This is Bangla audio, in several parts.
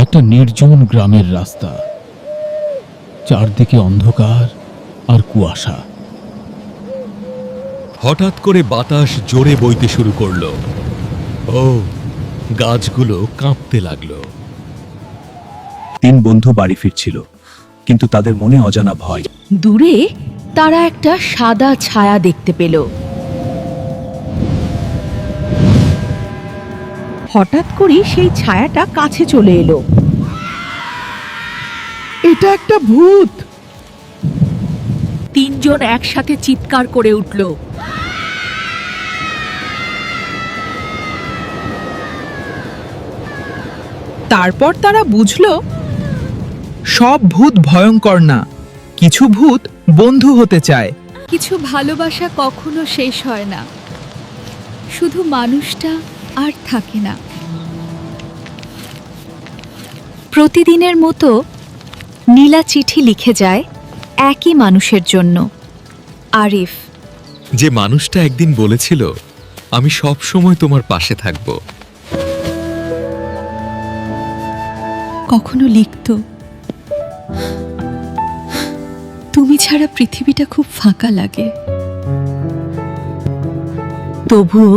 একটা নির্জন গ্রামের রাস্তা, চারদিকে অন্ধকার আর কুয়াশা। হঠাৎ করে বাতাস জোরে বইতে শুরু করলো। ও, গাছগুলো কাঁপতে লাগলো। তিন বন্ধু বাড়ি ফিরছিল, কিন্তু তাদের মনে অজানা ভয়। দূরে তারা একটা সাদা ছায়া দেখতে পেল। হঠাৎ করে সেই ছায়াটা কাছে চলে এলো। এটা একটা ভূত! তিনজন একসাথে চিৎকার করে উঠল। তারপর তারা বুঝল সব ভূত ভয়ঙ্কর না, কিছু ভূত বন্ধু হতে চায়। কিছু ভালোবাসা কখনো শেষ হয় না, শুধু মানুষটা আর থাকে না। প্রতিদিনের মতো নীলা চিঠি লিখে যায় একই মানুষের জন্য, আরিফ। যে মানুষটা একদিন বলেছিল, আমি সব সময় তোমার পাশে থাকব। কখনো লিখত, তুমি ছাড়া পৃথিবীটা খুব ফাঁকা লাগে। তবুও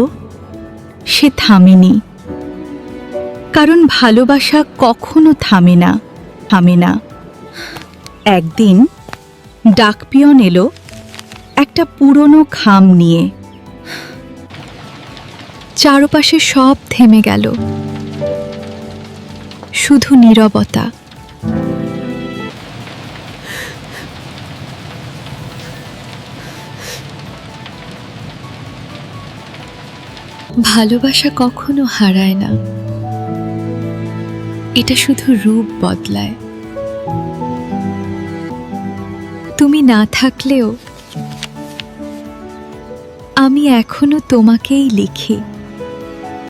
সে থামেনি, কারণ ভালোবাসা কখনো থামে না, থামে না। একদিন ডাকপিয়ন এলো একটা পুরনো খাম নিয়ে। চারপাশে সব থেমে গেল, শুধু নীরবতা। ভালোবাসা কখনো হারায় না, এটা শুধু রূপ বদলায়। তুমি না থাকলেও আমি এখনো তোমাকেই লিখি।